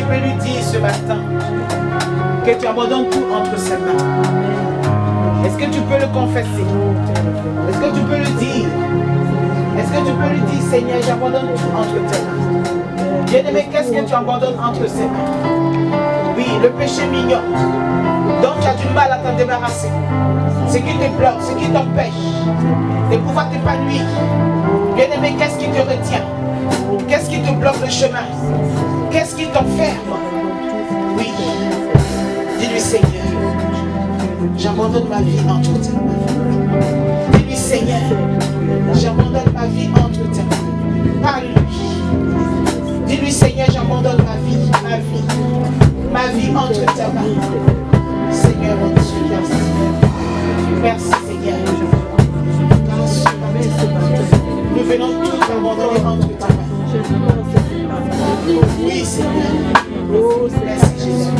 peux lui dire ce matin que tu abandonnes tout entre ses mains? Est-ce que tu peux le confesser? Est-ce que tu peux le dire? Est-ce que tu peux lui dire, Seigneur, j'abandonne tout entre tes mains? Bien-aimé, qu'est-ce que tu abandonnes entre ses mains? Oui, le péché mignon dont tu as du mal à t'en débarrasser. Ce qui te bloque, ce qui t'empêche de pouvoir t'épanouir. Bien-aimé, qu'est-ce qui te retient? Qu'est-ce qui te bloque le chemin? Qu'est-ce qui t'enferme? Oui, dis-lui, Seigneur, j'abandonne ma vie entre tes mains. Dis-lui, Seigneur, j'abandonne ma vie entre tes mains. Parle-lui. Dis-lui, Seigneur, j'abandonne ma vie entre tes mains. Seigneur, mon Dieu, merci. Merci, Seigneur. Nous venons tous abandonner entre tes mains. Oui, Seigneur. Merci, Jésus.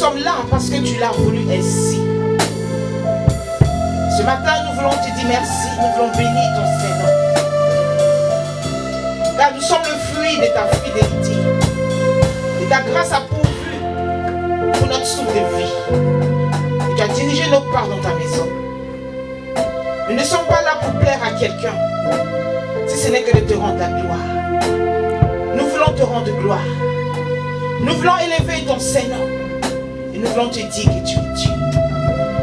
sommes là parce que tu l'as voulu ainsi. Ce matin, nous voulons te dire merci. Nous voulons bénir ton Seigneur. Car nous sommes le fruit de ta fidélité. Et ta grâce a pourvu pour notre souffle de vie. Et tu as dirigé nos pas dans ta maison. Nous ne sommes pas là pour plaire à quelqu'un, si ce n'est que de te rendre la gloire. Nous voulons te rendre gloire. Nous voulons élever ton Seigneur. Et nous voulons te dire que tu es Dieu.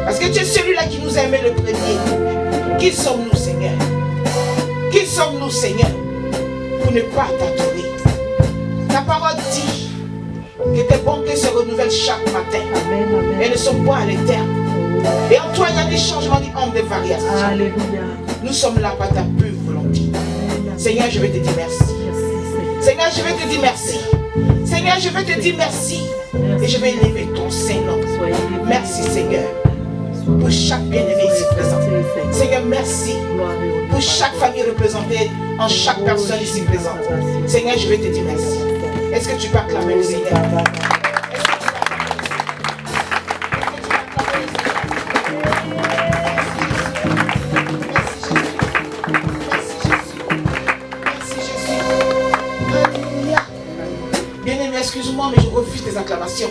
Parce que tu es celui-là qui nous a aimé le premier. Qui sommes-nous, Seigneur? Qui sommes-nous, Seigneur, pour ne pas t'adorer? Ta parole dit que tes bontés se renouvellent chaque matin. Elles ne sont pas à l'éternel. Et en toi, il y a des changements, des hommes, des variations. Alléluia. Nous sommes là par ta pure volonté. Seigneur, je vais te dire merci. Seigneur, je vais te dire merci. Seigneur, je vais te dire merci. Et je vais élever ton Saint-Nom. Merci, Seigneur, pour chaque bien-aimé ici présent. Seigneur, merci pour chaque famille représentée en chaque personne ici présente. Seigneur, je vais te dire merci. Est-ce que tu peux acclamer le Seigneur? Excuse-moi, mais je refuse tes acclamations.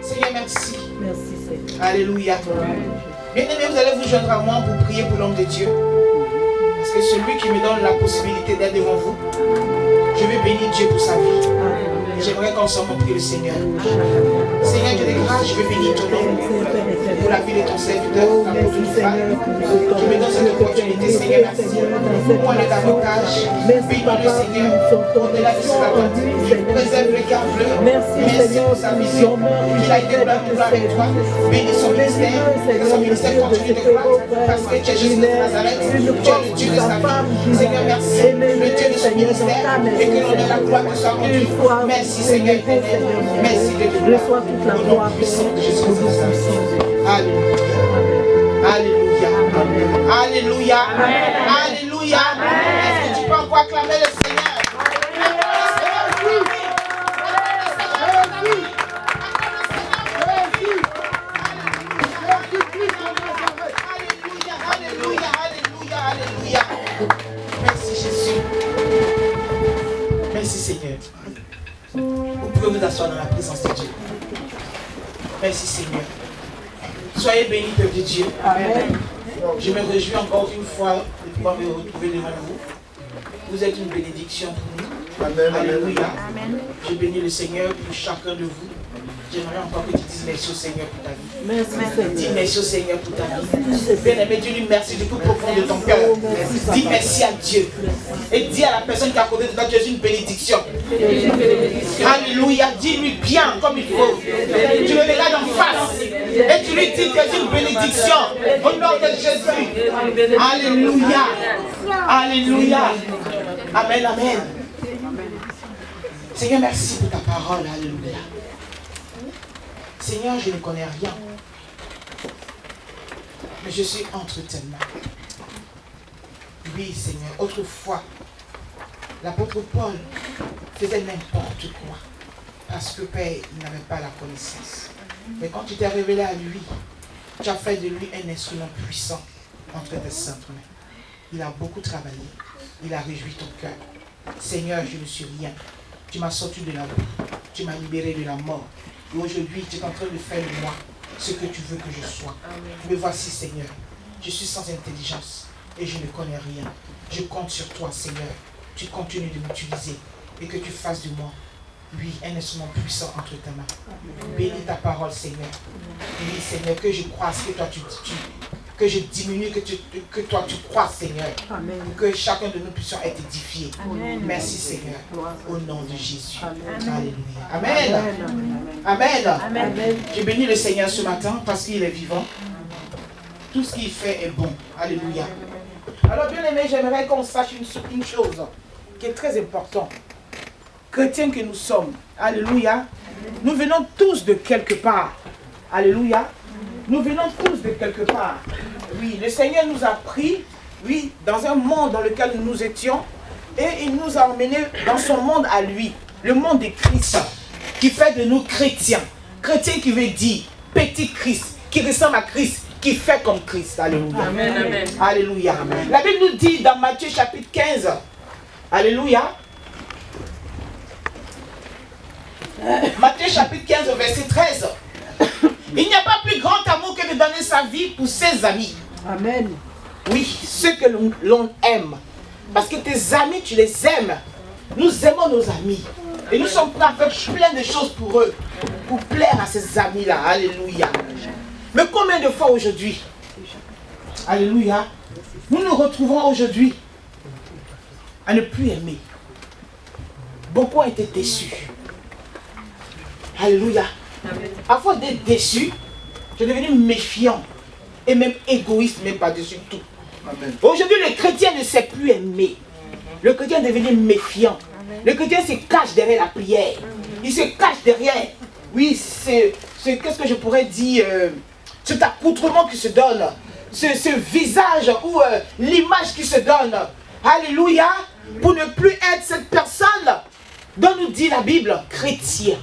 Seigneur, merci. Merci, Seigneur. Alléluia. Bien-aimés, vous allez vous joindre à moi pour prier pour l'homme de Dieu. Parce que celui qui me donne la possibilité d'être devant vous, je vais bénir Dieu pour sa vie. J'aimerais qu'ensemble on prie le Seigneur. Seigneur Dieu de grâce, je veux bénir ton nom pour la vie de ton serviteur, l'apôtre Michal, qui me donne cette opportunité. Seigneur, merci. Pour aller davantage. Bénis le Seigneur. Au-delà de ce matin, préserve le cœur bleu. Merci pour sa vision. Il a été là pour avec toi. Bénis son ministère. Que son ministère continue de croître. Parce que tu es Jésus de Nazareth. Tu es le Dieu de sa vie. Seigneur, merci. Le Dieu de son ministère. Et que l'on ait la gloire de sa vie. Merci Seigneur. Merci de tout. Reçois toute la gloire puissante de Jésus. Alléluia. Alléluia. Alléluia. Alléluia. Est-ce que tu peux encore acclamer le Seigneur? Alléluia. Alléluia. Alléluia. Merci Jésus. Merci Seigneur. Vous pouvez vous asseoir dans la présence de Dieu. Merci Seigneur. Soyez bénis, peuple de Dieu. Amen. Je me réjouis encore une fois de pouvoir me retrouver devant vous. Vous êtes une bénédiction pour nous. Amen. Alléluia. Amen. Je bénis le Seigneur pour chacun de vous. J'aimerais encore que tu dises merci au Seigneur pour ta vie. Merci. Dis merci au Seigneur pour ta vie. Bien-aimé, dis-lui merci du tout profond de ton cœur. Dis merci à Dieu. Et dis à la personne qui est à côté de toi, tu es une bénédiction. Alléluia. Dis-lui bien comme il faut. Tu le regardes en face. Et tu lui dis que tu es une bénédiction. Au nom de Jésus. Alléluia. Alléluia. Amen, amen. Seigneur, merci pour ta parole. Alléluia. Seigneur, je ne connais rien, mais je suis entre tes mains. Oui, Seigneur, autrefois, l'apôtre Paul faisait n'importe quoi, parce que Père, il n'avait pas la connaissance. Mais quand tu t'es révélé à lui, tu as fait de lui un instrument puissant entre tes saintes mains. Il a beaucoup travaillé, il a réjoui ton cœur. Seigneur, je ne suis rien. Tu m'as sorti de la boue, tu m'as libéré de la mort. Et aujourd'hui, tu es en train de faire de moi ce que tu veux que je sois. Amen. Me voici, Seigneur. Je suis sans intelligence et je ne connais rien. Je compte sur toi, Seigneur. Tu continues de m'utiliser et que tu fasses de moi, oui, un instrument puissant entre tes mains. Bénis ta parole, Seigneur. Oui, Seigneur, que je croisse, que toi que je diminue, que toi tu crois, Seigneur. Amen. Que chacun de nous puissions être édifiés. Amen. Merci, Seigneur. Au nom de Jésus. Amen. Alléluia. Amen. Amen. Amen. Amen. Je bénis le Seigneur ce matin parce qu'il est vivant. Tout ce qu'il fait est bon. Alléluia. Alors bien aimé, j'aimerais qu'on sache une chose qui est très importante. Chrétiens que nous sommes, alléluia, nous venons tous de quelque part. Alléluia. Nous venons tous de quelque part. Oui, le Seigneur nous a pris, oui, dans un monde dans lequel nous étions, et il nous a emmenés dans son monde à lui, le monde de Christ, qui fait de nous chrétiens. Chrétien qui veut dire petit Christ, qui ressemble à Christ, qui fait comme Christ. Alléluia. Amen, amen. Alléluia. Amen. La Bible nous dit dans Matthieu chapitre 15, alléluia. Matthieu chapitre 15, verset 13. Il n'y a pas plus grand amour que de donner sa vie pour ses amis. Amen. Oui, ceux que l'on aime. Parce que tes amis, tu les aimes. Nous aimons nos amis. Et nous sommes prêts à faire plein de choses pour eux. Pour plaire à ces amis-là. Alléluia. Mais combien de fois aujourd'hui, alléluia, nous nous retrouvons aujourd'hui à ne plus aimer. Beaucoup ont été déçus. Alléluia. À force d'être déçu, je suis devenu méfiant et même égoïste, même par-dessus tout. Aujourd'hui, le chrétien ne sait plus aimer. Le chrétien est devenu méfiant. Le chrétien se cache derrière la prière. Il se cache derrière. Oui, c'est qu'est-ce que je pourrais dire, cet accoutrement qui se donne, ce visage ou l'image qui se donne. Alléluia. Pour ne plus être cette personne dont nous dit la Bible, chrétien.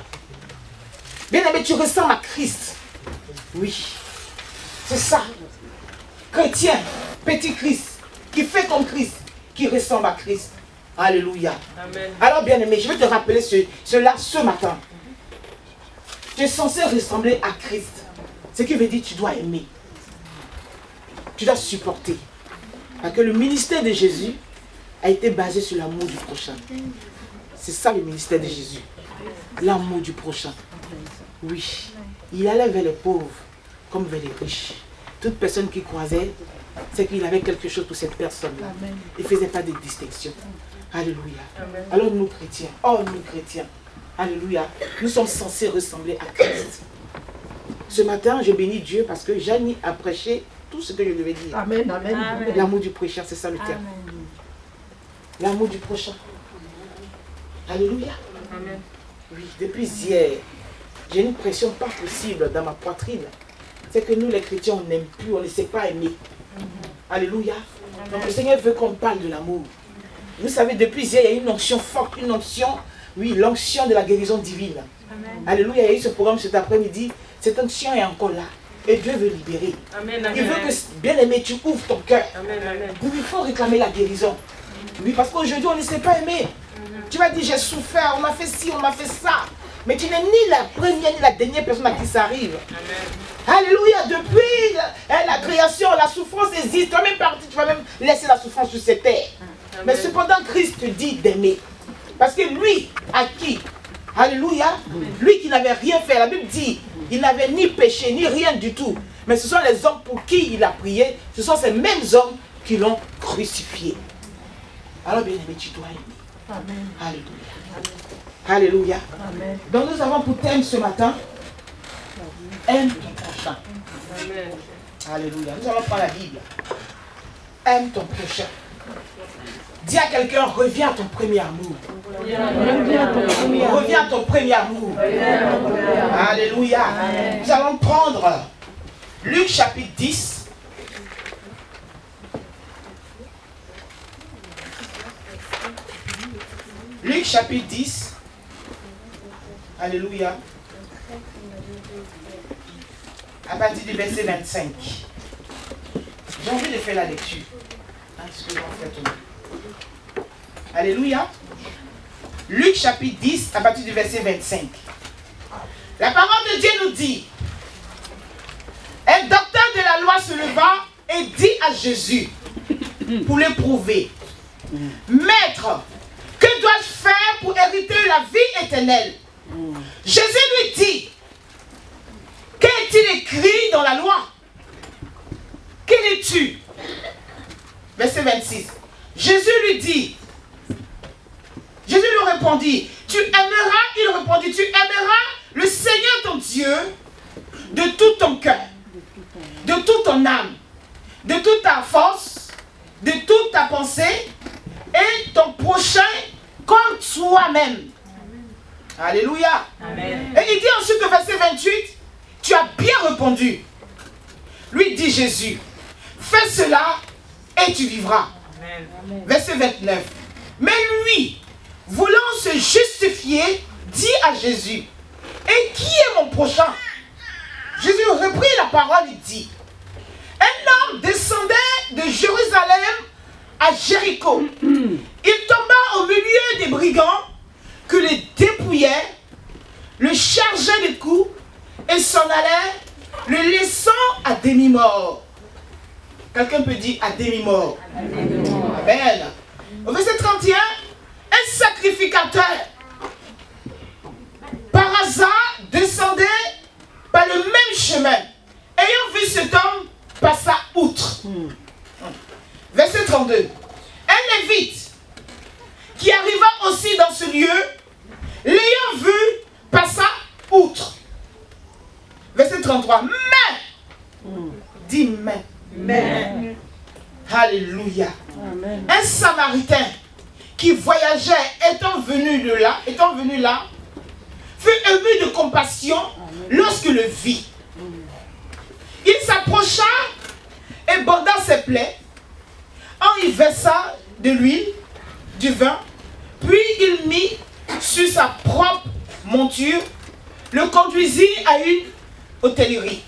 Bien aimé, tu ressembles à Christ. Oui, c'est ça. Chrétien, petit Christ, qui fait comme Christ, qui ressemble à Christ. Alléluia. Amen. Alors bien aimé, je vais te rappeler cela ce matin. Tu es censé ressembler à Christ. Ce qui veut dire que tu dois aimer. Tu dois supporter. Parce que le ministère de Jésus a été basé sur l'amour du prochain. C'est ça le ministère de Jésus. L'amour du prochain. Oui. Il allait vers les pauvres comme vers les riches. Toute personne qui croisait, c'est qu'il avait quelque chose pour cette personne-là. Il ne faisait pas de distinction. Alléluia. Amen. Alors nous chrétiens, nous chrétiens, alléluia, nous sommes censés ressembler à Christ. Ce matin, je bénis Dieu parce que Janie a prêché tout ce que je devais dire. Amen, amen. L'amour du prochain, c'est ça le terme. L'amour du prochain. Alléluia. Amen. Oui, depuis hier, j'ai une pression pas possible dans ma poitrine. C'est que nous les chrétiens, on n'aime plus, on ne sait pas aimer. Alléluia. Donc le Seigneur veut qu'on parle de l'amour. Vous savez, depuis hier, il y a une onction forte, une onction, oui, l'onction de la guérison divine. Amen. Alléluia, il y a eu ce programme cet après-midi. Cette onction est encore là. Et Dieu veut libérer. Amen, amen. Il veut que, bien aimé, tu ouvres ton cœur. Amen, amen. Il faut réclamer la guérison. Oui, parce qu'aujourd'hui, on ne sait pas aimer. Tu vas dire, j'ai souffert, on m'a fait ci, on m'a fait ça. Mais tu n'es ni la première ni la dernière personne à qui ça arrive. Amen. Alléluia, depuis la création, la souffrance existe. Tu vas même partir, tu vas même laisser la souffrance sur cette terre. Amen. Mais cependant, Christ te dit d'aimer. Parce que lui, à qui? Alléluia. Lui qui n'avait rien fait, la Bible dit, il n'avait ni péché, ni rien du tout. Mais ce sont les hommes pour qui il a prié, ce sont ces mêmes hommes qui l'ont crucifié. Alors bien aimé, tu dois aimer. Amen. Alléluia. Alléluia. Amen. Donc nous avons pour thème ce matin, aime ton prochain. Amen. Alléluia. Nous allons prendre la Bible. Aime ton prochain. Dis à quelqu'un, reviens à ton premier amour. Reviens à ton premier amour. Alléluia. Amen. Nous allons prendre Luc chapitre 10. Luc chapitre 10. Alléluia. À partir du verset 25. J'ai envie de faire la lecture. Alléluia. Luc chapitre 10, à partir du verset 25. La parole de Dieu nous dit: un docteur de la loi se leva et dit à Jésus, pour l'éprouver: Maître, que dois-je faire pour hériter la vie éternelle? Jésus lui dit: qu'est-il écrit dans la loi? Quel es-tu? Verset 26. Jésus lui répondit: tu aimeras, il répondit, tu aimeras le Seigneur ton Dieu de tout ton cœur, de toute ton âme, de toute ta force de toute ta pensée et ton prochain comme toi-même. Alléluia. Amen. Et il dit ensuite au verset 28, tu as bien répondu. Lui dit Jésus, fais cela et tu vivras. Amen. Verset 29. Mais lui, voulant se justifier, dit à Jésus, et qui est mon prochain? Jésus reprit la parole et dit, un homme descendait de Jérusalem à Jéricho. Il tomba au milieu des brigands que les dépouillaient, le chargeaient de coups et s'en allait, le laissant à demi-mort. Quelqu'un peut dire à demi-mort. Amen. Au verset 31, un sacrificateur par hasard descendait par le même chemin. Ayant vu cet homme, passa outre. Verset 32. Un lévite qui arriva aussi dans ce lieu, l'ayant vu, passa outre. Verset 33. Mais, dis mais. Amen. Alléluia. Amen. Un Samaritain qui voyageait, étant venu là, fut ému de compassion lorsque le vit. Il s'approcha et borda ses plaies, en y versa de l'huile, du vin, puis il mit sur sa propre monture, le conduisit à une hôtellerie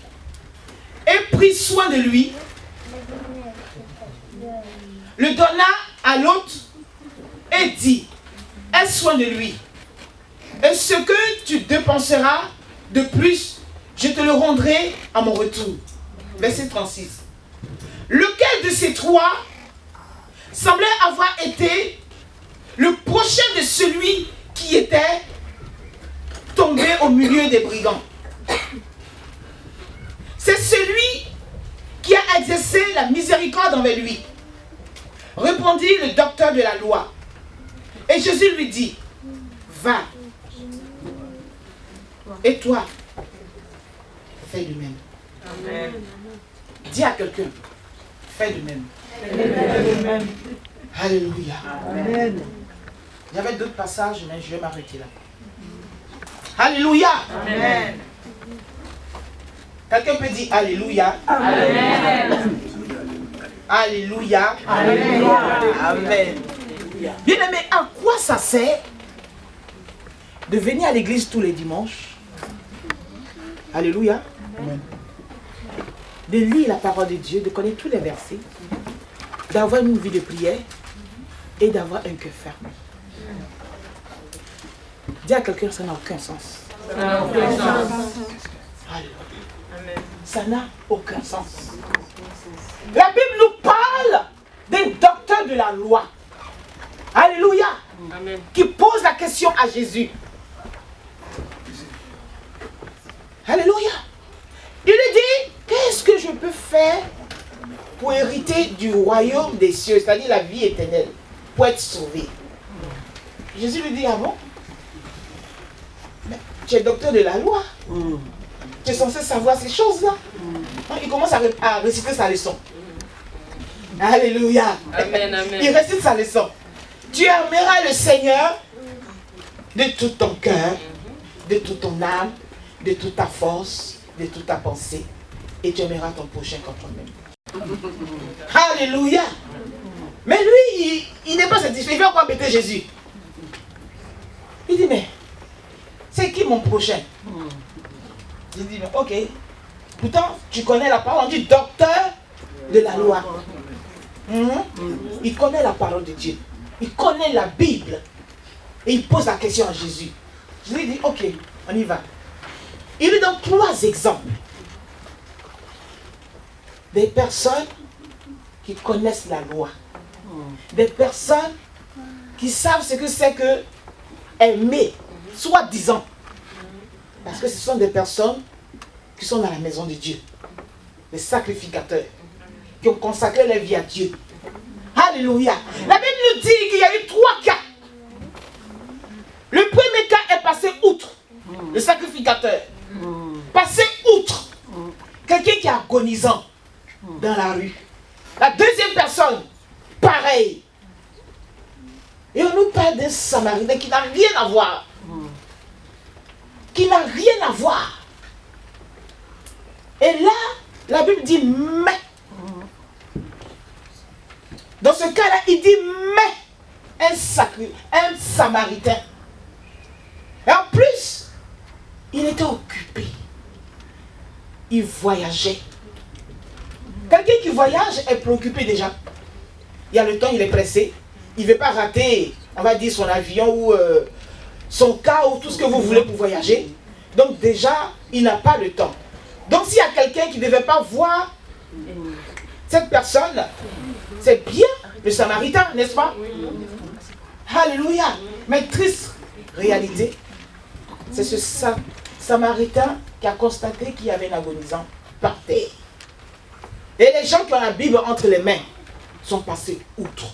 et prit soin de lui, le donna à l'autre et dit, aie soin de lui. Et ce que tu dépenseras de plus, je te le rendrai à mon retour. Verset 36. Lequel de ces trois semblait avoir été le prochain de celui qui était tombé au milieu des brigands? C'est celui qui a exercé la miséricorde envers lui, répondit le docteur de la loi. Et Jésus lui dit, va. Et toi, fais de même. Amen. Dis à quelqu'un, fais de même. Amen. Alléluia. Amen. J'avais d'autres passages, mais je vais m'arrêter là. Alléluia. Amen. Quelqu'un peut dire Alléluia. Amen. Alléluia. Amen. Amen. Bien aimé, à quoi ça sert de venir à l'église tous les dimanches? Alléluia. Amen. De lire la parole de Dieu, de connaître tous les versets, d'avoir une vie de prière et d'avoir un cœur ferme. Dis à quelqu'un, ça n'a aucun sens. Ça n'a aucun sens. Alléluia. Amen. Ça n'a aucun sens. La Bible nous parle d'un docteur de la loi. Alléluia. Amen. Qui pose la question à Jésus. Alléluia. Il lui dit, qu'est-ce que je peux faire pour hériter du royaume des cieux, c'est-à-dire la vie éternelle, pour être sauvé? Jésus lui dit, ah bon? Mais tu es docteur de la loi. Tu es censé savoir ces choses-là. Il commence à réciter sa leçon. Alléluia. Amen, amen. Il récite sa leçon. Tu aimeras le Seigneur de tout ton cœur, de toute ton âme, de toute ta force, de toute ta pensée. Et tu aimeras ton prochain comme toi-même. Alléluia. Mais lui, il n'est pas satisfait. Il veut encore embêter Jésus. Il dit, mais c'est qui mon prochain? Il dit, mais ok. Pourtant, tu connais la parole. On dit docteur de la loi. Il connaît la parole de Dieu. Il connaît la Bible. Et il pose la question à Jésus. Je lui dis, ok, on y va. Il lui donne 3 exemples. Des personnes qui connaissent la loi. Des personnes qui savent ce que c'est que aimer, soi-disant. Parce que ce sont des personnes qui sont dans la maison de Dieu. Des sacrificateurs. Qui ont consacré leur vie à Dieu. Alléluia. La Bible nous dit qu'il y a eu 3 cas. Le premier cas est passé outre. Le sacrificateur. Passé outre. Quelqu'un qui est agonisant dans la rue. La deuxième personne pareil. Et on nous parle d'un Samaritain qui n'a rien à voir. Qui n'a rien à voir. Et là, la Bible dit mais. Dans ce cas-là, il dit mais un Samaritain. Et en plus, il était occupé. Il voyageait. Quelqu'un qui voyage est préoccupé déjà. Il y a le temps, il est pressé. Il ne veut pas rater, on va dire, son avion ou son car ou tout ce que vous voulez pour voyager. Donc déjà, il n'a pas le temps. Donc s'il y a quelqu'un qui ne devait pas voir cette personne, c'est bien le Samaritain, n'est-ce pas? Alléluia. Mais triste réalité, c'est ce Samaritain qui a constaté qu'il y avait un agonisant par terre. Et les gens qui ont la Bible entre les mains sont passés outre.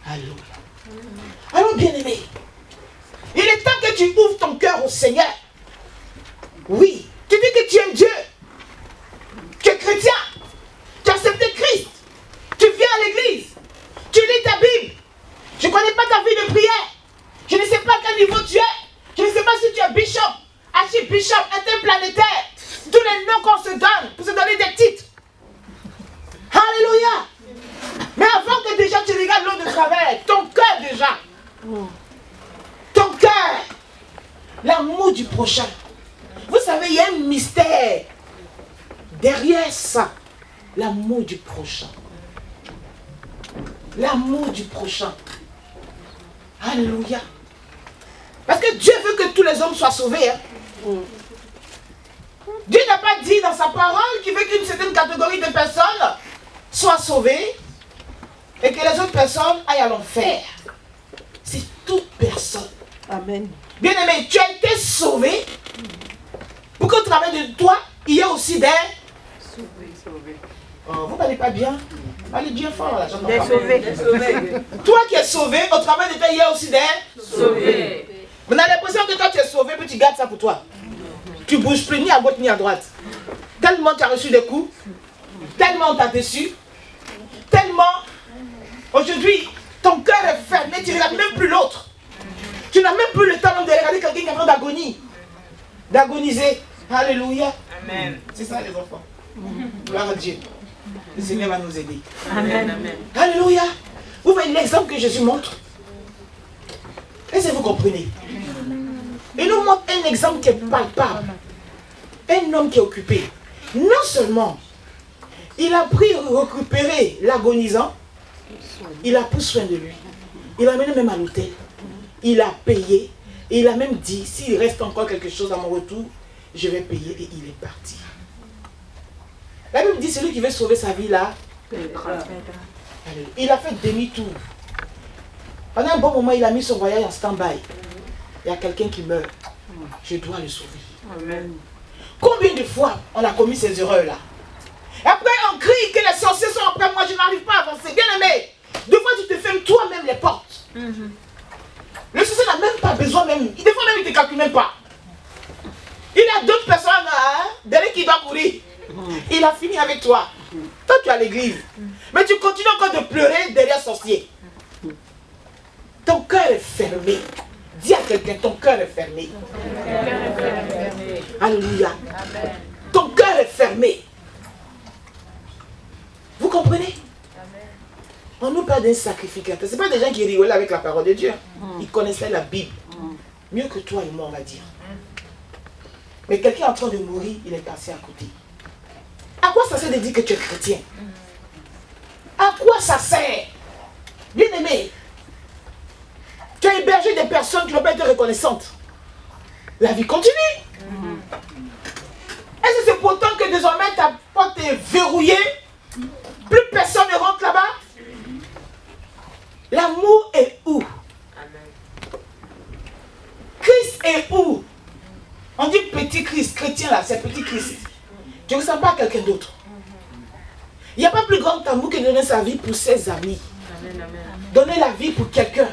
Alléluia. Alors bien aimé, il est temps que tu ouvres ton cœur au Seigneur. Oui, tu dis que tu aimes Dieu. Tu es chrétien. Tu as accepté Christ. Tu viens à l'église. Tu lis ta Bible. Je ne connais pas ta vie de prière. Je ne sais pas à quel niveau tu es. Je ne sais pas si tu es bishop, archibishop, interplanétaire. Tous les noms qu'on se donne pour se donner des titres. Alléluia. Mais avant que déjà tu regardes l'eau de travers, ton cœur déjà. Ton cœur. L'amour du prochain. Vous savez, il y a un mystère. Derrière ça, l'amour du prochain. L'amour du prochain. Alléluia. Parce que Dieu veut que tous les hommes soient sauvés. Hein. Dieu n'a pas dit dans sa parole qu'il veut qu'une certaine catégorie de personnes soient sauvées et que les autres personnes aillent à l'enfer. C'est toute personne. Amen. Bien-aimé, tu as été sauvé pour qu'au travers de toi, il y ait aussi des sauvés. Oh, vous n'allez pas bien? Allez bien fort là, j'entends pas. Des sauvés. Toi qui es sauvé, au travers de toi, il y a aussi des Sauvés. On a l'impression que toi tu es sauvé, puis tu gardes ça pour toi. Tu ne bouges plus ni à gauche ni à droite. Tellement tu as reçu des coups, tellement on t'a déçu, tellement aujourd'hui ton cœur est fermé, tu ne regardes même plus l'autre. Tu n'as même plus le temps de regarder quelqu'un qui est en train d'agonie, d'agoniser. Alléluia. Amen. C'est ça les enfants. Gloire à Dieu. Le Seigneur va nous aider. Amen. Amen. Alléluia. Vous voyez l'exemple que Jésus montre. Est-ce que vous comprenez? Il nous montre un exemple qui est palpable. Un homme qui est occupé. Non seulement il a pris récupérer l'agonisant, il a pris soin de lui. Il l'a amené même à l'hôtel. Il a payé. Et il a même dit, s'il reste encore quelque chose à mon retour, je vais payer. Et il est parti. La Bible dit, celui qui veut sauver sa vie là, il a fait demi-tour. Pendant un bon moment, il a mis son voyage en stand-by. Il y a quelqu'un qui meurt. Je dois le sauver. Amen. Combien de fois on a commis ces erreurs-là? Et après, on crie que les sorciers sont après moi, je n'arrive pas à avancer. Bien aimé, des fois, tu te fermes toi-même les portes. Le sorcier n'a même pas besoin, même. Des fois, même, il ne te calcule même pas. Il y a d'autres personnes derrière qui doivent courir. Il a fini avec toi. Toi, tu es à l'église. Mais tu continues encore de pleurer derrière sorcier. Ton cœur est fermé. Dis à quelqu'un, ton cœur est fermé. Alléluia. Ton cœur est fermé. Vous comprenez? On nous parle d'un sacrificateur. Ce n'est pas des gens qui rigolent avec la parole de Dieu. Ils connaissaient la Bible. Mieux que toi et moi, on va dire. Mais quelqu'un est en train de mourir, il est passé à côté. À quoi ça sert de dire que tu es chrétien? À quoi ça sert? Bien aimé, tu as hébergé des personnes qui n'ont pas été reconnaissantes. La vie continue. Est-ce que c'est pourtant que désormais ta porte est verrouillée? Plus personne ne rentre là-bas? L'amour est où? Christ est où? On dit petit Christ, chrétien là, c'est petit Christ. Tu ne ressembles pas à quelqu'un d'autre. Il n'y a pas plus grand amour que de donner sa vie pour ses amis. Amen. Amen. Donner la vie pour quelqu'un.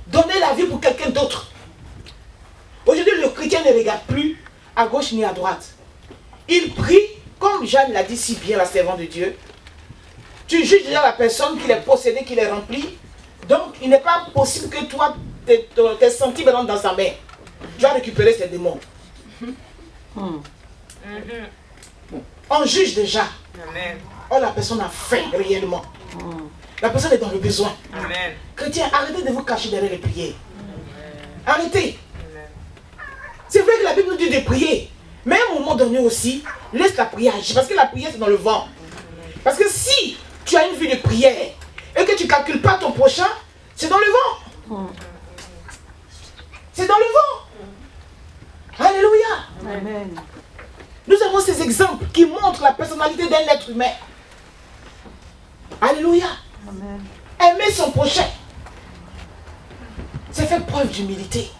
Donner la vie pour quelqu'un d'autre. Aujourd'hui, le chrétien ne regarde plus à gauche ni à droite. Il prie, comme Jeanne l'a dit si bien, la servante de Dieu. tu juges déjà la personne qu'il est possédé, qu'il est rempli. Donc, il n'est pas possible que toi, tes sentiments rentrent dans sa main. Tu vas récupérer ces démons. On juge déjà. Amen. Oh, la personne a faim réellement. La personne est dans le besoin. Amen. Chrétiens, arrêtez de vous cacher derrière les prières. Arrêtez. C'est vrai que la Bible nous dit de prier. Mais à un moment donné aussi, laisse la prière agir. Parce que la prière, c'est dans le vent. Parce que si tu as une vie de prière et que tu ne calcules pas ton prochain, c'est dans le vent. C'est dans le vent. Alléluia. Amen. Nous avons ces exemples qui montrent la personnalité d'un être humain. Alléluia. Amen. Aimer son prochain, c'est faire preuve d'humilité.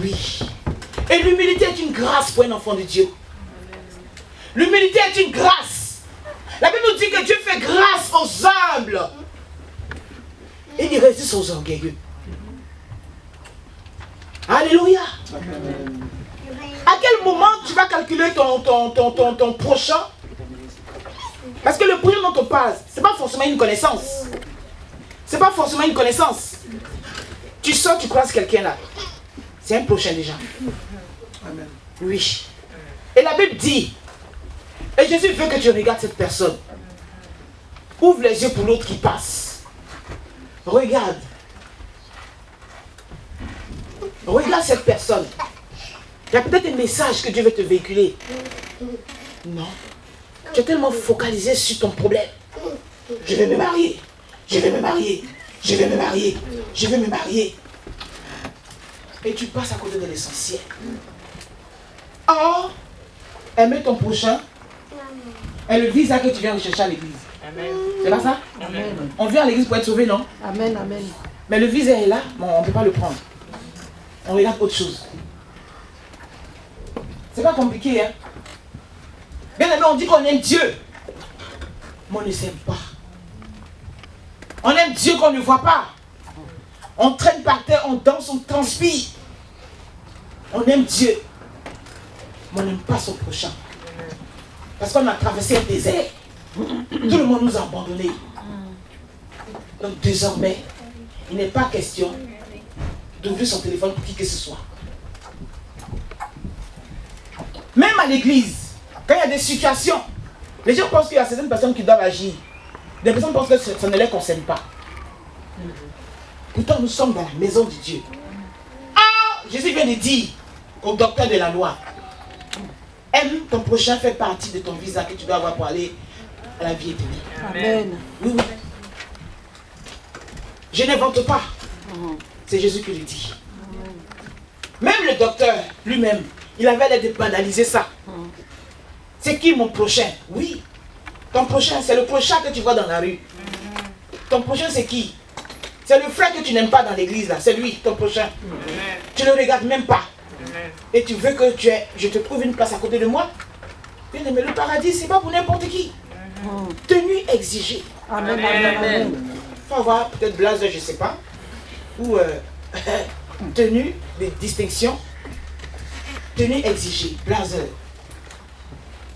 Oui. Et l'humilité est une grâce pour un enfant de Dieu. L'humilité est une grâce. La Bible nous dit que Dieu fait grâce aux humbles. Et il résiste aux orgueilleux. Alléluia. À quel moment tu vas calculer ton prochain? Parce que le prochain dont on parle, ce n'est pas forcément une connaissance. Ce n'est pas forcément une connaissance. Tu sors, tu croises quelqu'un là. C'est un prochain déjà. Amen. Oui. Et la Bible dit, et Jésus veut que tu regardes cette personne. Ouvre les yeux pour l'autre qui passe. Regarde. Regarde cette personne. Il y a peut-être un message que Dieu veut te véhiculer. Non. Tu es tellement focalisé sur ton problème. Je vais me marier. Je vais me marier. Je vais me marier. Je vais me marier. Et tu passes à côté de l'essentiel. Or, aimer ton prochain est le visa que tu viens rechercher à l'église. C'est pas ça? Amen. On vient à l'église pour être sauvé, non? Amen. Amen. Mais le visa est là, bon, on ne peut pas le prendre. On regarde autre chose. C'est pas compliqué, hein? Bien aimé, on dit qu'on aime Dieu. Mais on ne s'aime pas. On aime Dieu qu'on ne voit pas. On traîne par terre, on danse, on transpire. On aime Dieu. Mais on n'aime pas son prochain. Parce qu'on a traversé un désert. Tout le monde nous a abandonnés. Donc désormais, il n'est pas question d'ouvrir son téléphone pour qui que ce soit. Même à l'église, quand il y a des situations, les gens pensent qu'il y a certaines personnes qui doivent agir. Des personnes pensent que ça ne les concerne pas. Pourtant, nous sommes dans la maison de Dieu. Ah, Jésus vient de dire au docteur de la loi, aime ton prochain, fait partie de ton visa que tu dois avoir pour aller à la vie éternelle. Amen. Oui, oui. Je n'invente pas. C'est Jésus qui le dit. Même le docteur lui-même, il avait l'air de banaliser ça. C'est qui mon prochain? Oui. Ton prochain, c'est le prochain que tu vois dans la rue. Ton prochain, c'est qui? C'est le frère que tu n'aimes pas dans l'église là. C'est lui, ton prochain. Tu ne le regardes même pas. Et tu veux que je te trouve une place à côté de moi? Bien aimé, le paradis, c'est pas pour n'importe qui. Tenue exigée. Amen. Amen. Amen. Il faut avoir peut-être blazer, je ne sais pas. Ou tenue de distinction. Tenue exigée, blazer.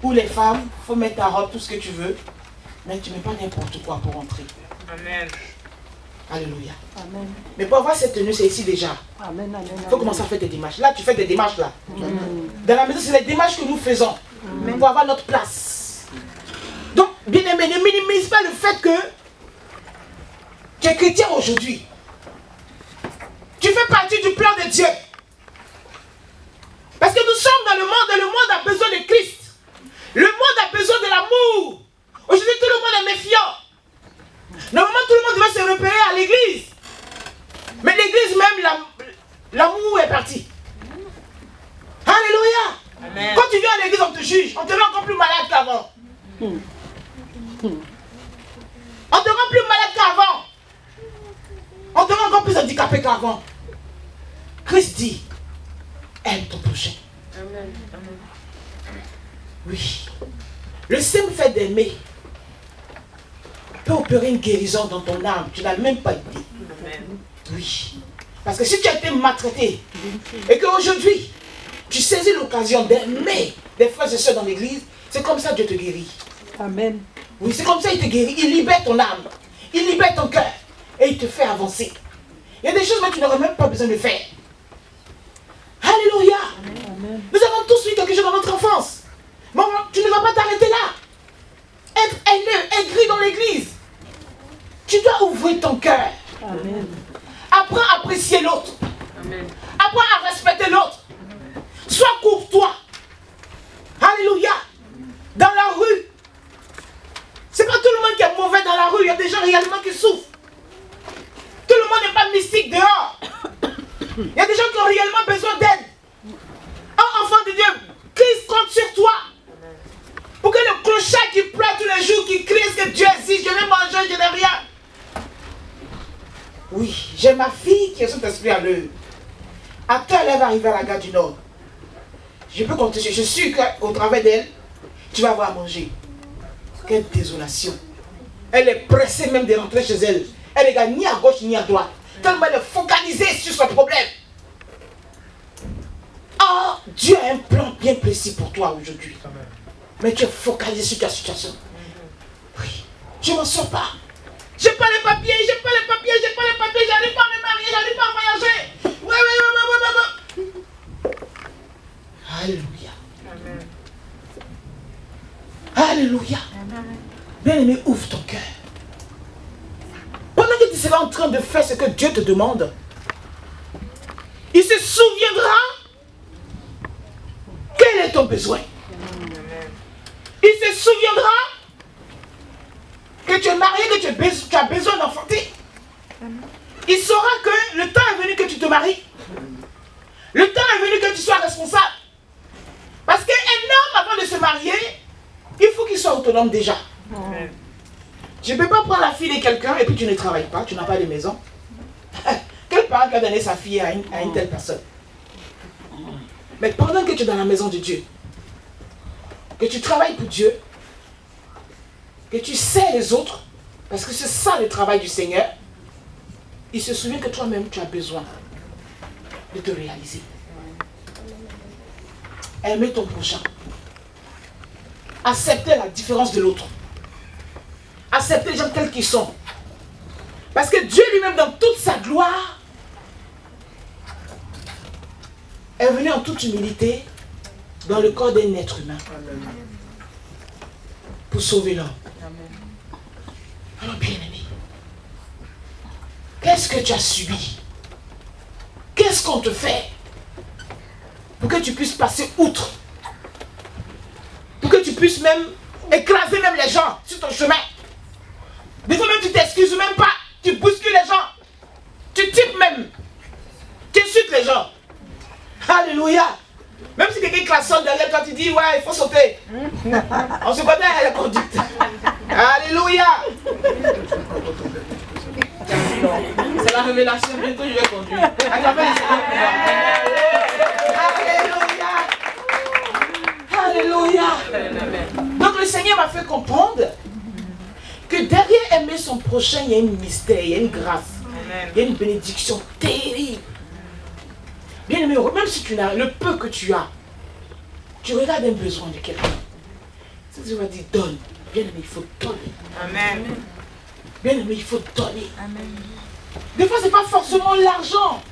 Ou les femmes, il faut mettre ta robe, tout ce que tu veux. Mais tu ne mets pas n'importe quoi pour entrer. Amen. Alléluia. Amen. Mais pour avoir cette tenue, c'est ici déjà. Amen. Amen. Il faut commencer à faire des démarches. Là, tu fais des démarches là. Dans la maison, c'est les démarches que nous faisons pour avoir notre place. Donc, bien aimé, ne minimise pas le fait que tu es chrétien aujourd'hui. Tu fais partie du plan de Dieu. Parce que nous sommes dans le monde et le monde a besoin de Christ. Le monde a besoin de l'amour. Aujourd'hui, tout le monde est méfiant. Normalement, tout le monde devait se repérer à l'église. Mais l'église même, l'amour est parti. Alléluia. Amen. Quand tu viens à l'église, on te juge. On te rend encore plus malade qu'avant. On te rend plus malade qu'avant. On te rend encore plus handicapé qu'avant. Christ dit, aime ton prochain. Amen. Oui. Le simple fait d'aimer peut opérer une guérison dans ton âme. Tu n'as même pas idée. Amen. Oui. Parce que si tu as été maltraité et qu'aujourd'hui, tu saisis l'occasion d'aimer des frères et sœurs dans l'église, c'est comme ça que Dieu te guérit. Amen. Oui, c'est comme ça qu'il te guérit. Il libère ton âme. Il libère ton cœur. Et il te fait avancer. Il y a des choses que tu n'aurais même pas besoin de faire. Alléluia. Amen. Nous avons tous eu quelque chose dans notre enfance. Maman, tu ne vas pas t'arrêter là. Être haineux, aigri dans l'église. Tu dois ouvrir ton cœur. Amen. Apprends à apprécier l'autre. Amen. Apprends à respecter l'autre. Sois courtois. Alléluia. Dans la rue. C'est pas tout le monde qui est mauvais dans la rue. Il y a des gens réellement qui souffrent. Tout le monde n'est pas mystique dehors. Il y a des gens qui ont réellement besoin d'aide. Un enfant de Dieu, Christ compte sur toi. Pour que le clochard qui pleure tous les jours, qui crie, est-ce que Dieu existe, je vais manger, je n'ai rien. Oui, j'ai ma fille qui est son esprit à l'œuvre. À quelle heure elle va arriver à la gare du Nord? Je peux compter, je suis sûr qu'au travers d'elle, tu vas avoir à manger. Quelle désolation. Elle est pressée même de rentrer chez elle. Elle ne regarde ni à gauche ni à droite. Tellement elle est focalisée sur son problème. Oh, Dieu a un plan bien précis pour toi aujourd'hui. Mais tu es focalisé sur ta situation. Oui, je ne m'en sors pas. J'ai pas les papiers, j'ai pas les papiers, j'arrive pas à me marier, j'arrive pas à voyager. Ouais. Alléluia. Amen. Alléluia. Bien-aimé, ouvre ton cœur. Pendant que tu seras en train de faire ce que Dieu te demande, il se souviendra quel est ton besoin. Il se souviendra que tu es marié, que tu as besoin d'enfanter. Il saura que le temps est venu que tu te maries. Le temps est venu que tu sois responsable. Parce qu'un homme, avant de se marier, il faut qu'il soit autonome déjà. Amen. Je ne peux pas prendre la fille de quelqu'un et puis tu ne travailles pas, tu n'as pas de maison. Quel parent qui a donné sa fille à une telle personne? Mais pendant que tu es dans la maison de Dieu, que tu travailles pour Dieu, que tu sais les autres, parce que c'est ça le travail du Seigneur, il se souvient que toi-même tu as besoin de te réaliser. Aimer ton prochain. Accepter la différence de l'autre. Accepter les gens tels qu'ils sont. Parce que Dieu lui-même, dans toute sa gloire, est venu en toute humilité dans le corps d'un être humain. Pour sauver l'homme. Alors bien aimé, qu'est-ce que tu as subi? Qu'est-ce qu'on te fait pour que tu puisses passer outre? Pour que tu puisses même écraser même les gens sur ton chemin. Des fois même tu t'excuses même pas. Tu bouscules les gens. Tu types même. Tu insultes les gens. Alléluia. Même si quelqu'un klaxonne derrière toi, tu dis ouais, il faut sauter. On se connaît à la conduite. Alléluia. C'est la révélation. Bientôt je vais conduire. Alléluia. Alléluia. Donc le Seigneur m'a fait comprendre que derrière aimer son prochain, il y a un mystère, il y a une grâce, il y a une bénédiction terrible. Bien aimé, même si tu n'as le peu que tu as, tu regardes un besoin de quelqu'un. Si tu vas dire donne, bien aimé, il faut donner. Amen. Bien aimé, il faut donner. Amen. Des fois, ce n'est pas forcément l'argent.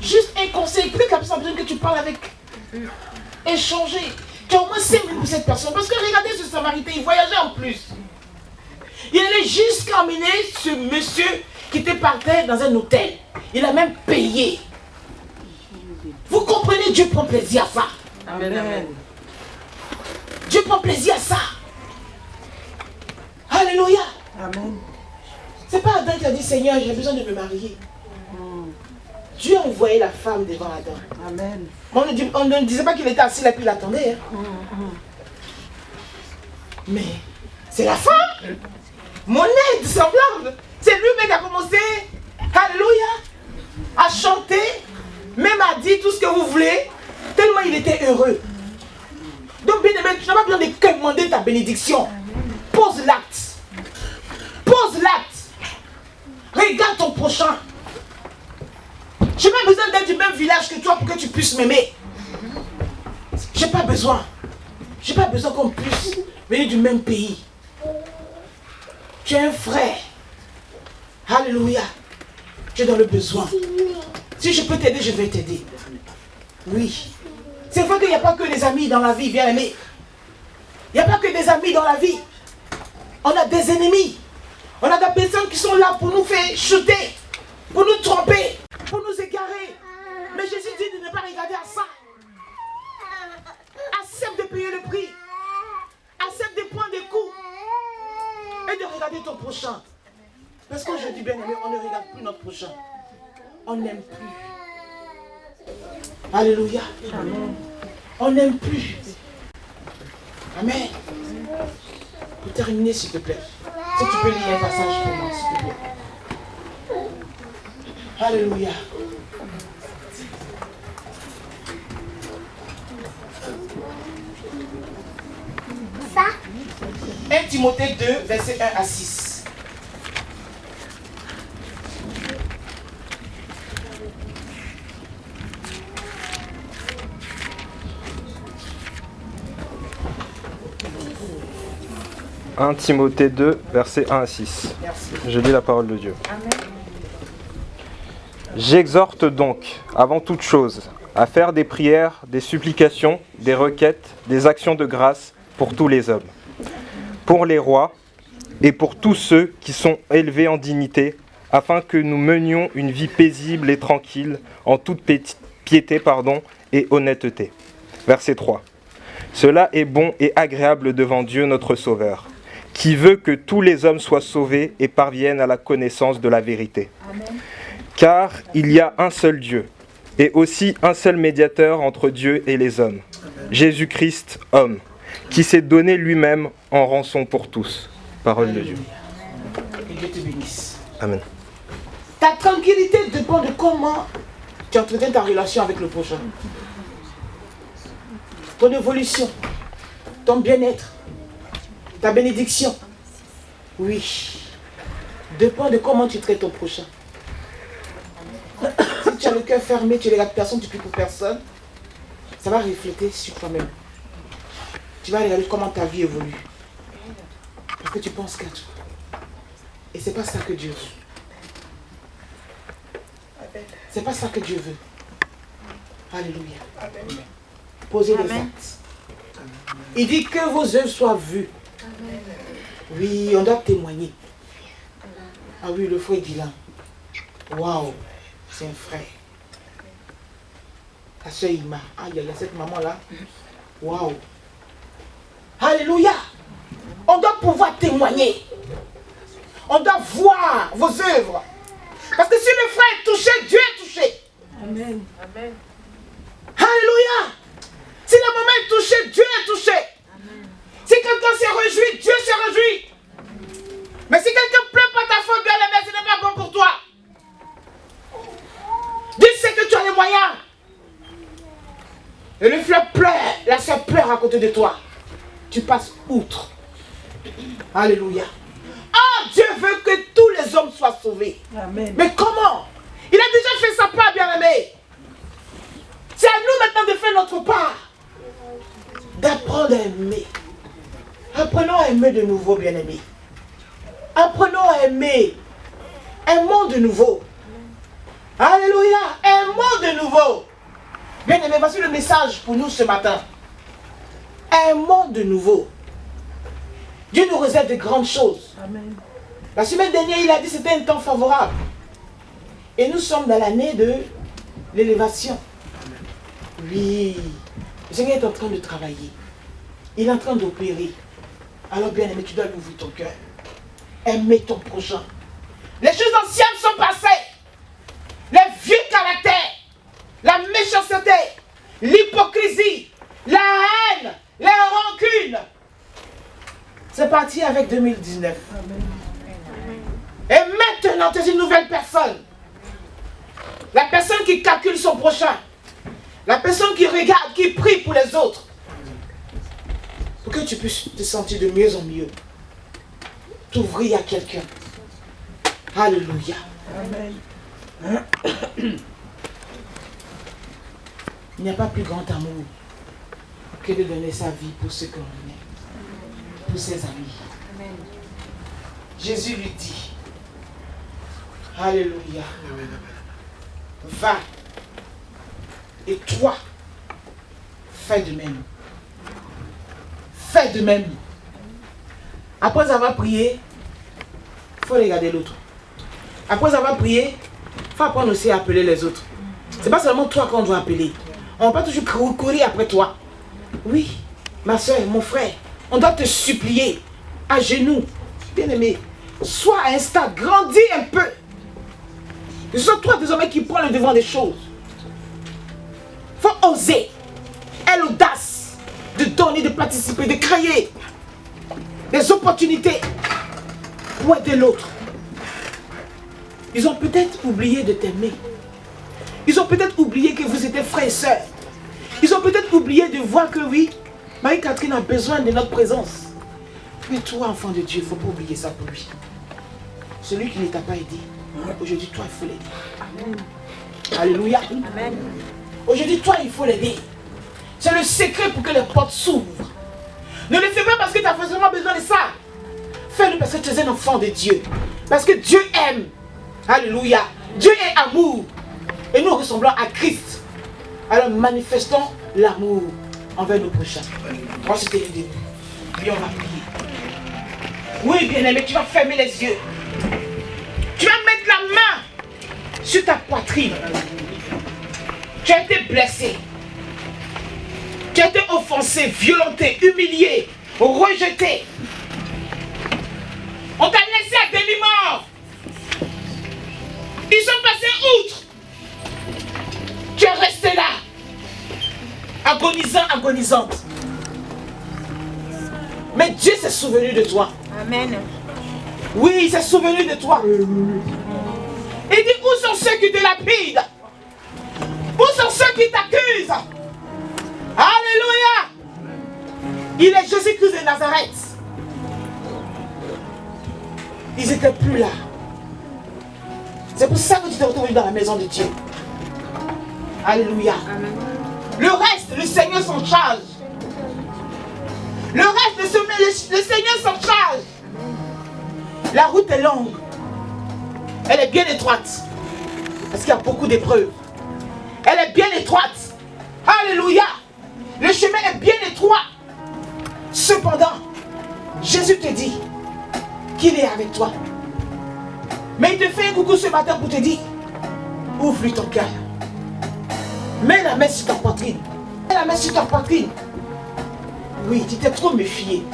Juste un conseil. Peut-être que la personne a besoin que tu parles avec. Échanger. Tu as au moins 5 minutes pour cette personne. Parce que regardez ce Samaritain, il voyageait en plus. Il allait jusqu'à emmener ce monsieur qui était par terre dans un hôtel. Il a même payé. Vous comprenez, Dieu prend plaisir à ça. Amen. Amen. Dieu prend plaisir à ça. Alléluia. Amen. C'est pas Adam qui a dit Seigneur, j'ai besoin de me marier. Dieu a envoyé la femme devant Adam. Amen. On ne disait pas qu'il était assis là et puis il attendait. Hein. Mais c'est la femme. Mon aide semblable. C'est lui-même qui a commencé, alléluia, à chanter, même à dire tout ce que vous voulez, tellement il était heureux. Donc bien aimé, tu n'as pas besoin de commander ta bénédiction. Pose l'acte. Pose l'acte. Regarde ton prochain. Je n'ai pas besoin d'être du même village que toi pour que tu puisses m'aimer. J'ai pas besoin. J'ai pas besoin qu'on puisse venir du même pays. Tu es un frère. Alléluia. Tu es dans le besoin. Si je peux t'aider, je vais t'aider. Oui. C'est vrai qu'il n'y a pas que des amis dans la vie, bien aimé. Il n'y a pas que des amis dans la vie. On a des ennemis. On a des personnes qui sont là pour nous faire chuter, pour nous tromper, pour nous égarer. Mais Jésus dit de ne pas regarder à ça. Accepte de payer le prix. Accepte de prendre des coups. Et de regarder ton prochain. Parce qu'aujourd'hui, bien aimé, on ne regarde plus notre prochain. On n'aime plus. Alléluia. Amen. On n'aime plus. Amen. Pour terminer, s'il te plaît. Si tu peux lire un passage pour moi, s'il te plaît. Alléluia. Ça. 1 Timothée 2, versets 1 à 6. « 1 Timothée 2, versets 1 à 6. » Je lis la parole de Dieu. Amen. « J'exhorte donc, avant toute chose, à faire des prières, des supplications, des requêtes, des actions de grâce pour tous les hommes, pour les rois et pour tous ceux qui sont élevés en dignité, afin que nous menions une vie paisible et tranquille, en toute piété et honnêteté. » Verset 3. « Cela est bon et agréable devant Dieu notre Sauveur, qui veut que tous les hommes soient sauvés et parviennent à la connaissance de la vérité. Amen. Car il y a un seul Dieu, et aussi un seul médiateur entre Dieu et les hommes, Jésus-Christ, homme, qui s'est donné lui-même en rançon pour tous. » Parole de Dieu. Que Dieu te bénisse. Amen. Ta tranquillité dépend de comment tu entretiens ta relation avec le prochain. Ton évolution, ton bien-être, ta bénédiction, oui, dépend de comment tu traites ton prochain. Si tu as le cœur fermé, tu regardes personne, tu pries pour personne, ça va refléter sur toi-même. Tu vas regarder comment ta vie évolue. Parce que tu penses qu'à toi. Et c'est pas ça que Dieu veut. C'est pas ça que Dieu veut. Alléluia. Posez les actes. Il dit que vos œuvres soient vues. Oui, on doit témoigner. Ah oui, le frère Dylan. Waouh, c'est un frère. La soeur Ima. Ah, il y a cette maman-là. Waouh. Alléluia. On doit pouvoir témoigner. On doit voir vos œuvres. Parce que si le frère est touché, Dieu est touché. Amen. Amen. Alléluia. Si la maman est touchée, Dieu est touché. Amen. Si quelqu'un s'est réjoui, Dieu s'est réjoui. Mais si quelqu'un pleure pas ta faute, bien aimé, ce n'est pas bon pour toi. Dieu sait que tu as les moyens. Et le frère pleure, la soeur pleure à côté de toi. Tu passes outre. Alléluia. Ah, Dieu veut que tous les hommes soient sauvés. Amen. Mais comment? Il a déjà fait sa part, bien aimé. C'est à nous maintenant de faire notre part. D'apprendre à aimer. Apprenons à aimer de nouveau, bien aimé. Apprenons à aimer. Aimons de nouveau. Alléluia. Aimons de nouveau. Bien aimé, voici le message pour nous ce matin. Aimons de nouveau. Dieu nous réserve de grandes choses. Amen. La semaine dernière, il a dit que c'était un temps favorable. Et nous sommes dans l'année de l'élévation. Oui. Le Seigneur est en train de travailler. Il est en train d'opérer. Alors bien aimé, tu dois lui ouvrir ton cœur. Aimer ton prochain. Les choses anciennes sont passées. Les vieux caractères, la méchanceté, l'hypocrisie, la haine, les rancunes. C'est parti avec 2019. Amen. Et maintenant, tu es une nouvelle personne. La personne qui calcule son prochain. La personne qui regarde, qui prie pour les autres. Pour que tu puisses te sentir de mieux en mieux. T'ouvrir à quelqu'un. Alléluia. Amen. Il n'y a pas plus grand amour que de donner sa vie pour ceux que l'on aime. Pour ses amis. Amen. Jésus lui dit, alléluia, va, et toi, fais de même. Fais de même. Après avoir prié, il faut regarder l'autre. Après avoir prié, il faut apprendre aussi à appeler les autres. C'est pas seulement toi qu'on doit appeler. On ne va pas toujours courir après toi. Oui, ma soeur, mon frère, on doit te supplier à genoux. Bien-aimé, sois à un stade, grandis un peu. Ce sont toi désormais qui prends le devant des choses. Il faut oser. Aie l'audace de donner, de participer, de créer des opportunités pour aider l'autre. Ils ont peut-être oublié de t'aimer. Ils ont peut-être oublié que vous étiez frères et sœurs. Ils ont peut-être oublié de voir que oui, Marie-Catherine a besoin de notre présence. Mais toi, enfant de Dieu, il ne faut pas oublier ça pour lui. Celui qui ne t'a pas aidé, aujourd'hui, toi, il faut l'aider. Amen. Alléluia. Amen. Aujourd'hui, toi, il faut l'aider. C'est le secret pour que les portes s'ouvrent. Ne le fais pas parce que tu as forcément besoin de ça. Fais-le parce que tu es un enfant de Dieu. Parce que Dieu aime. Alléluia. Dieu est amour. Et nous ressemblons à Christ. Alors manifestons l'amour envers nos prochains. Moi, c'était le début. Puis on va prier. Oui, bien-aimé, tu vas fermer les yeux. Tu vas mettre la main sur ta poitrine. Tu as été blessé. Tu as été offensé, violenté, humilié, rejeté. On t'a laissé à demi-mort. Ils sont passés outre. Tu es resté là, agonisant, agonisante. Mais Dieu s'est souvenu de toi. Amen. Oui, il s'est souvenu de toi. Il dit, où sont ceux qui te lapident? Où sont ceux qui t'accusent? Alléluia. Il est Jésus-Christ de Nazareth. Ils n'étaient plus là. C'est pour ça que tu t'es retrouvé dans la maison de Dieu. Alléluia. Amen. Le reste, le Seigneur s'en charge. Le reste, le Seigneur s'en charge. La route est longue. Elle est bien étroite. Parce qu'il y a beaucoup d'épreuves. Elle est bien étroite. Alléluia. Le chemin est bien étroit. Cependant, Jésus te dit qu'il est avec toi. Mais il te fait un coucou ce matin pour te dire, ouvre-lui ton cœur. Mets la main sur ta poitrine. Mets la main sur ta poitrine. Oui, tu t'es trop méfié.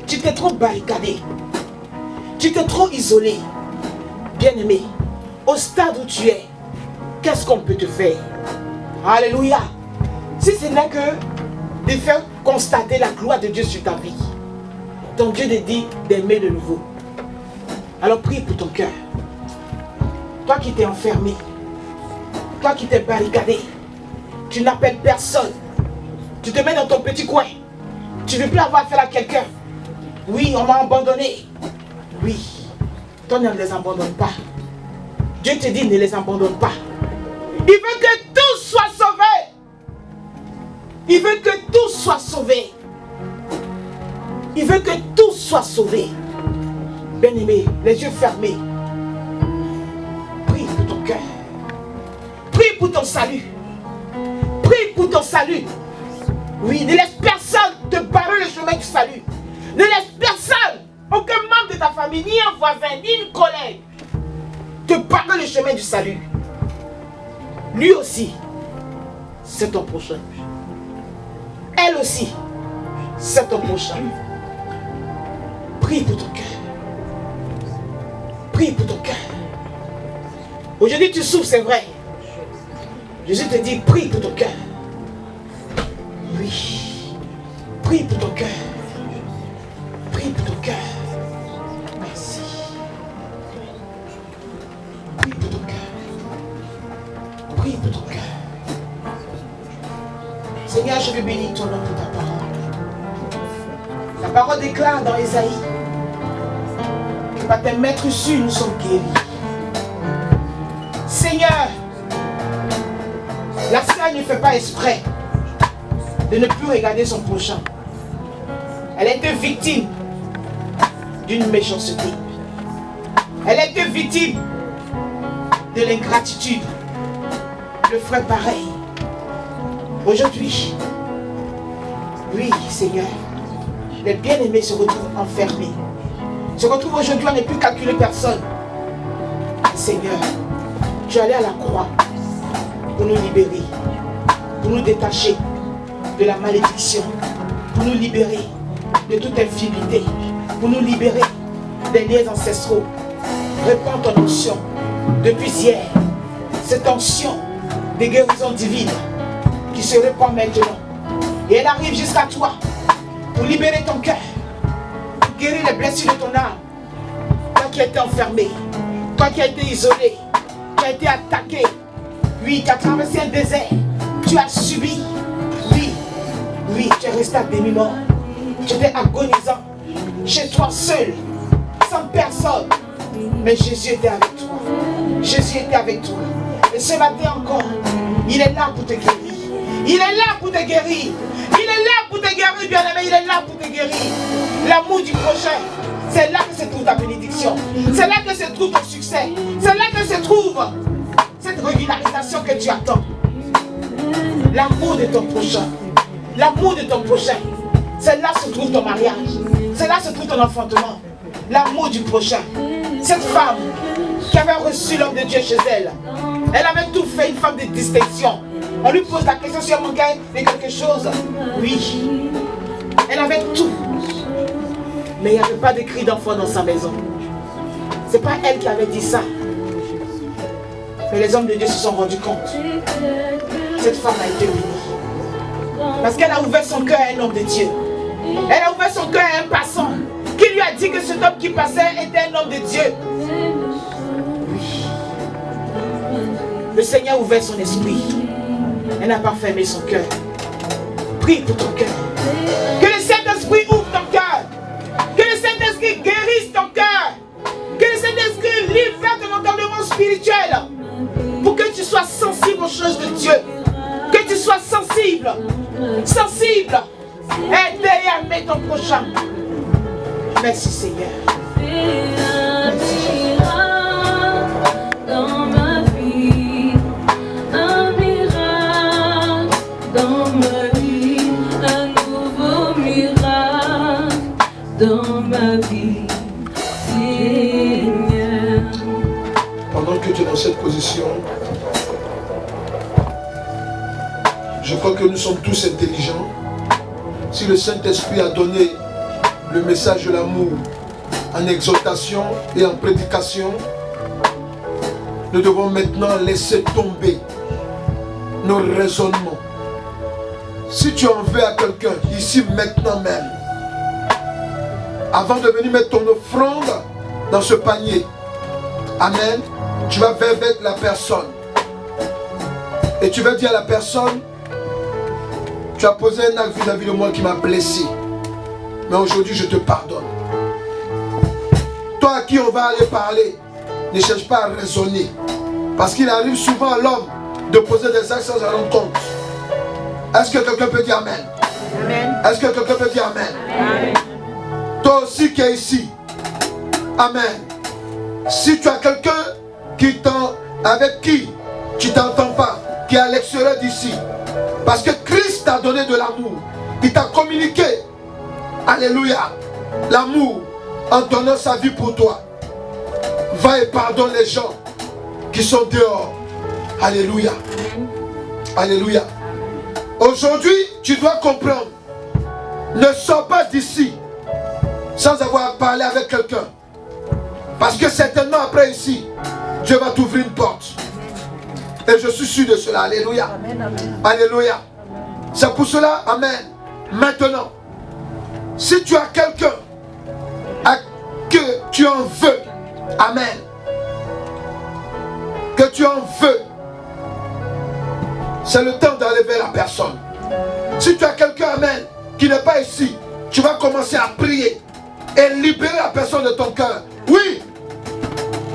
Tu t'es trop barricadé. Tu t'es trop isolé. Bien-aimé, au stade où tu es, qu'est-ce qu'on peut te faire? Alléluia. Si ce n'est que de faire constater la gloire de Dieu sur ta vie. Ton Dieu te dit d'aimer de nouveau. Alors prie pour ton cœur. Toi qui t'es enfermé. Toi qui t'es barricadé. Tu n'appelles personne. Tu te mets dans ton petit coin. Tu ne veux plus avoir affaire à quelqu'un. Oui, on m'a abandonné. Oui. Toi ne les abandonne pas. Dieu te dit ne les abandonne pas. Il veut que tout soit sauvé. Il veut que tout soit sauvé. Il veut que tout soit sauvé. Bien-aimé, les yeux fermés. Prie pour ton cœur. Prie pour ton salut. Prie pour ton salut. Oui, ne laisse personne te barrer le chemin du salut. Ne laisse personne, aucun membre de ta famille, ni un voisin, ni une collègue, te barrer le chemin du salut. Lui aussi, c'est ton prochain. Elle aussi, c'est ton prochain. Prie pour ton cœur. Prie pour ton cœur. Aujourd'hui tu souffres, c'est vrai. Jésus te dit, prie pour ton cœur. Oui. Prie pour ton cœur. Prie pour ton cœur. Merci. Prie pour ton cœur. Prie pour ton cœur. Seigneur, je veux bénir ton nom pour ta parole. La parole déclare dans Ésaïe que par tes maîtres sûrs nous sommes guéris. Seigneur, la sœur ne fait pas exprès de ne plus regarder son prochain. Elle a été victime d'une méchanceté. Elle a été victime de l'ingratitude. Le frère pareil. Aujourd'hui, oui, Seigneur, les bien-aimés se retrouvent enfermés. Se retrouvent aujourd'hui à ne plus calculer personne. Seigneur, tu es allé à la croix pour nous libérer, pour nous détacher de la malédiction, pour nous libérer de toute infidélité, pour nous libérer des liens ancestraux. Répands ton onction depuis hier, cette onction des guérisons divines qui se répand maintenant. Et elle arrive jusqu'à toi pour libérer ton cœur, pour guérir les blessures de ton âme. Toi qui as été enfermé, toi qui as été isolé, tu as été attaqué, oui, tu as traversé un désert, tu as subi, oui, tu es resté à demi-mort, tu étais agonisant, chez toi seul, sans personne, mais Jésus était avec toi, Jésus était avec toi, et ce matin encore, il est là pour te guérir, il est là pour te guérir, il est là pour te guérir, bien-aimé, il est là pour te guérir, l'amour du prochain. C'est là que se trouve ta bénédiction. C'est là que se trouve ton succès. C'est là que se trouve cette régularisation que tu attends. L'amour de ton prochain. L'amour de ton prochain. C'est là que se trouve ton mariage. C'est là que se trouve ton enfantement. L'amour du prochain. Cette femme qui avait reçu l'homme de Dieu chez elle. Elle avait tout fait, une femme de distinction. On lui pose la question si elle manquait de quelque chose. Oui. Elle avait tout. Mais il n'y avait pas de cri d'enfant dans sa maison. Ce n'est pas elle qui avait dit ça. Mais les hommes de Dieu se sont rendus compte. Cette femme a été bénie. Parce qu'elle a ouvert son cœur à un homme de Dieu. Elle a ouvert son cœur à un passant qui lui a dit que cet homme qui passait était un homme de Dieu. Oui. Le Seigneur a ouvert son esprit. Elle n'a pas fermé son cœur. Prie pour ton cœur. Que le Saint-Esprit ouvre ton cœur. Que le Saint-Esprit guérisse ton cœur. Que le Saint-Esprit libère ton entendement spirituel. Pour que tu sois sensible aux choses de Dieu. Que tu sois sensible. Sensible. Aide et aimer ton prochain. Merci Seigneur. Merci Jésus. Dans ma vie, un miracle. Dans ma vie, un nouveau miracle. Dans ma vie, Seigneur. Pendant que tu es dans cette position, je crois que nous sommes tous intelligents. Si le Saint-Esprit a donné le message de l'amour en exhortation et en prédication, nous devons maintenant laisser tomber nos raisonnements. Si tu en veux à quelqu'un, ici maintenant même, avant de venir mettre ton offrande dans ce panier, amen, tu vas vers la personne. Et tu vas dire à la personne, tu as posé un acte vis-à-vis de moi qui m'a blessé. Mais aujourd'hui, je te pardonne. Toi à qui on va aller parler, ne cherche pas à raisonner. Parce qu'il arrive souvent à l'homme de poser des actes sans en rendre compte. Est-ce que quelqu'un peut dire Amen? Amen. Est-ce que quelqu'un peut dire Amen? Amen. Toi aussi qui es ici, Amen. Si tu as quelqu'un avec qui tu ne t'entends pas, qui est à l'extérieur d'ici, parce que Christ t'a donné de l'amour, il t'a communiqué, alléluia, l'amour en donnant sa vie pour toi. Va et pardonne les gens qui sont dehors. Alléluia. Alléluia. Aujourd'hui, tu dois comprendre, ne sors pas d'ici sans avoir parlé avec quelqu'un. Parce que certainement après ici, Dieu va t'ouvrir une porte. Et je suis sûr de cela. Alléluia. Amen, amen. Alléluia. C'est pour cela, amen. Maintenant, si tu as quelqu'un que tu en veux, amen, que tu en veux, c'est le temps d'aller vers la personne. Si tu as quelqu'un, amen, qui n'est pas ici, tu vas commencer à prier et libérer la personne de ton cœur. Oui,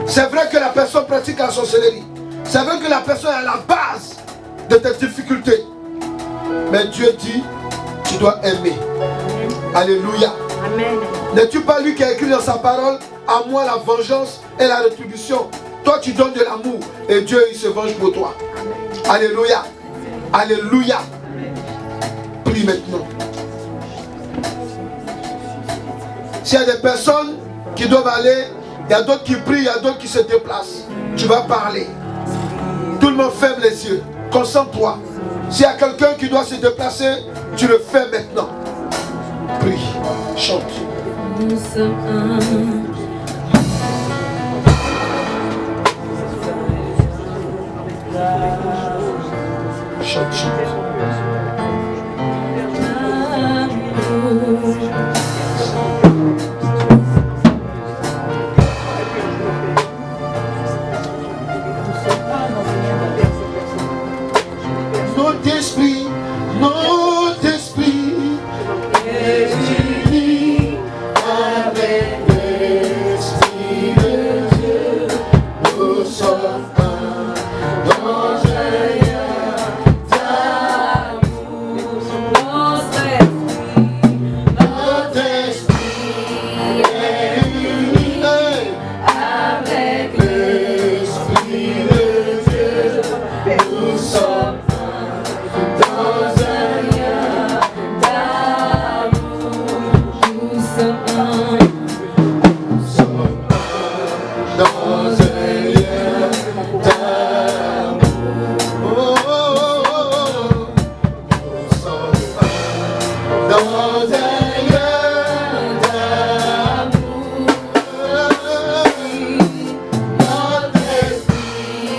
c'est vrai que la personne pratique la sorcellerie. C'est vrai que la personne est à la base de tes difficultés. Mais Dieu dit, tu dois aimer. Alléluia. Amen. N'es-tu pas lui qui a écrit dans sa parole, à moi la vengeance, et la rétribution. Toi, tu donnes de l'amour et Dieu, il se venge pour toi. Alléluia. Alléluia. Prie maintenant. S'il y a des personnes qui doivent aller, il y a d'autres qui prient, il y a d'autres qui se déplacent. Tu vas parler. Tout le monde ferme les yeux. Concentre-toi. S'il y a quelqu'un qui doit se déplacer, tu le fais maintenant. Prie. Chante. Nous sommes un. Chante, chante. Notre esprit est uni avec l'esprit de Dieu. Nous sommes un dans un lien d'amour. Notre esprit est uni avec l'esprit de Dieu. Nous sommes dans un lien d'amour. Nous sommes un. Nous sommes dans un lien d'amour. Oh, oh, oh, oh. Nous sommes dans un lien d'amour. Notre esprit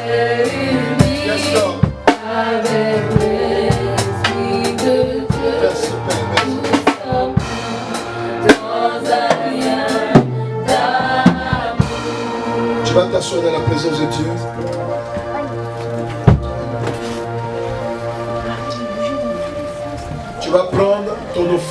est uni Avec l'esprit de Dieu, nous sommes dans un lien d'amour. Tu vas t'asseoir dans la présence de Dieu. Tu vas prendre ton offrande.